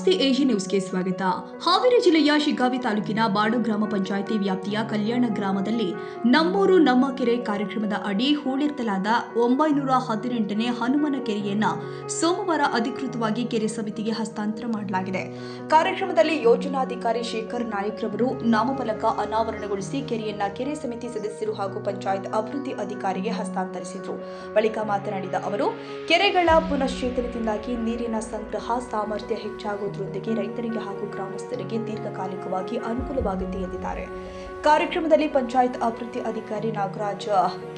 ನಮಸ್ತೆ ಎಜಿ ನ್ಯೂಸ್ಗೆ ಸ್ವಾಗತ. ಹಾವೇರಿ ಜಿಲ್ಲೆಯ ಶಿಗ್ಗಾವಿ ತಾಲೂಕಿನ ಬಾಡು ಗ್ರಾಮ ಪಂಚಾಯಿತಿ ವ್ಯಾಪ್ತಿಯ ಕಲ್ಯಾಣ ಗ್ರಾಮದಲ್ಲಿ ನಮ್ಮೂರು ನಮ್ಮ ಕೆರೆ ಕಾರ್ಯಕ್ರಮದ ಅಡಿ ಹೂಳೆತ್ತಲಾದ 918ನೇ ಹನುಮನ ಕೆರೆಯನ್ನ ಸೋಮವಾರ ಅಧಿಕೃತವಾಗಿ ಕೆರೆ ಸಮಿತಿಗೆ ಹಸ್ತಾಂತರ ಮಾಡಲಾಗಿದೆ. ಕಾರ್ಯಕ್ರಮದಲ್ಲಿ ಯೋಜನಾಧಿಕಾರಿ ಶೇಖರ್ ನಾಯಕ್ ರವರು ನಾಮಫಲಕ ಅನಾವರಣಗೊಳಿಸಿ ಕೆರೆಯನ್ನ ಕೆರೆ ಸಮಿತಿ ಸದಸ್ಯರು ಹಾಗೂ ಪಂಚಾಯತ್ ಅಭಿವೃದ್ಧಿ ಅಧಿಕಾರಿಗೆ ಹಸ್ತಾಂತರಿಸಿದರು. ಬಳಿಕ ಮಾತನಾಡಿದ ಅವರು, ಕೆರೆಗಳ ಪುನಶ್ಚೇತನದಿಂದಾಗಿ ನೀರಿನ ಸಂಗ್ರಹ ಸಾಮರ್ಥ್ಯ ಹೆಚ್ಚಾಗುವುದರೊಂದಿಗೆ ರೈತರಿಗೆ ಹಾಗೂ ಗ್ರಾಮಸ್ಥರಿಗೆ ದೀರ್ಘಕಾಲಿಕವಾಗಿ ಅನುಕೂಲವಾಗಿದೆ ಎಂದಿದ್ದಾರೆ. ಕಾರ್ಯಕ್ರಮದಲ್ಲಿ ಪಂಚಾಯತ್ ಅಭಿವೃದ್ಧಿ ಅಧಿಕಾರಿ ನಾಗರಾಜ್,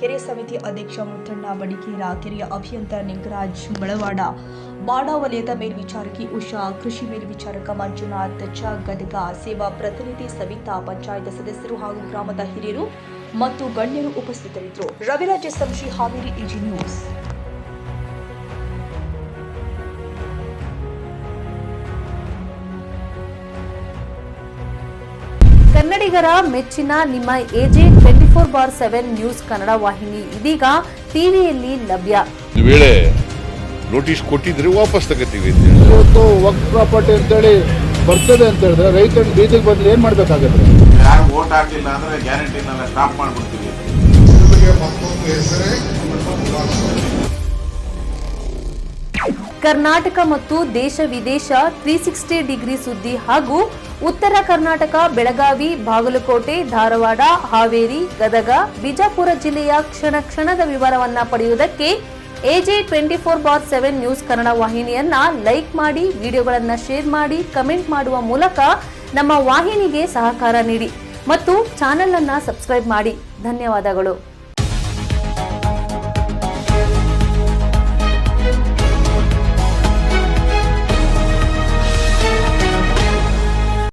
ಕೆರೆ ಸಮಿತಿ ಅಧ್ಯಕ್ಷ ಮುತ್ತಣ್ಣ ಬಡಿಗೇರ, ಕೆರೆಯ ಅಭಿಯಂತರ ನಿಂಗರಾಜ್ ಮಳವಾಡ, ಬಾಡಾ ವಲಯದ ಮೇಲ್ವಿಚಾರಕಿ ಉಷಾ, ಕೃಷಿ ಮೇಲ್ವಿಚಾರಕ ಮಂಜುನಾಥ್ ಚ ಗದಗ, ಸೇವಾ ಪ್ರತಿನಿಧಿ ಸವಿತಾ, ಪಂಚಾಯತ್ ಸದಸ್ಯರು ಹಾಗೂ ಗ್ರಾಮದ ಹಿರಿಯರು ಮತ್ತು ಗಣ್ಯರು ಉಪಸ್ಥಿತರಿದ್ದರು. Raviraj Samshi, Haveri AG news. ಕನ್ನಡಿಗರ ಮೆಚ್ಚಿನ ನಿಮ್ಮ ಎಜೆ 24/7 ನ್ಯೂಸ್ ಕನ್ನಡ ವಾಹಿನಿ ಇದೀಗ ಟಿವಿಯಲ್ಲಿ ಲಭ್ಯ. ಒಂದು ವೇಳೆ ನೋಟಿಸ್ ಕೊಟ್ಟಿದ್ರೆ ವಾಪಸ್ ತಗೋತೀವಿ. ಇವತ್ತು ವಕ್ಫ್ ಪ್ರಾಪರ್ಟಿ ಅಂತೇಳಿ ಬರ್ತದೆ ಅಂತ ಹೇಳಿದ್ರೆ ರೈತರು ಬೀದಿಗೆ ಬಂದ್ರೆ ಏನ್ ಮಾಡ್ಬೇಕಾಗತ್ತೆ? ಯಾರು ವೋಟ್ ಹಾಕಲಿಲ್ಲ ಅಂದ್ರೆ ಗ್ಯಾರಂಟಿನೆಲ್ಲ ಸ್ಟಾಪ್ ಮಾಡ್ಬಿಡ್ತೀವಿ. ಕರ್ನಾಟಕ ಮತ್ತು ದೇಶ ವಿದೇಶ 360 ಡಿಗ್ರಿ ಸುದ್ದಿ ಹಾಗೂ ಉತ್ತರ ಕರ್ನಾಟಕ, ಬೆಳಗಾವಿ, ಬಾಗಲಕೋಟೆ, ಧಾರವಾಡ, ಹಾವೇರಿ, ಗದಗ, ಬಿಜಾಪುರ ಜಿಲ್ಲೆಯ ಕ್ಷಣ ಕ್ಷಣದ ವಿವರವನ್ನ ಪಡೆಯುವುದಕ್ಕೆ ಎಜೆ 24/7 ನ್ಯೂಸ್ ಕನ್ನಡ ವಾಹಿನಿಯನ್ನ ಲೈಕ್ ಮಾಡಿ, ವಿಡಿಯೋಗಳನ್ನ ಶೇರ್ ಮಾಡಿ, ಕಮೆಂಟ್ ಮಾಡುವ ಮೂಲಕ ನಮ್ಮ ವಾಹಿನಿಗೆ ಸಹಕಾರ ನೀಡಿ ಮತ್ತು ಚಾನೆಲ್ ಅನ್ನ ಸಬ್ಸ್ಕ್ರೈಬ್ ಮಾಡಿ. ಧನ್ಯವಾದಗಳು.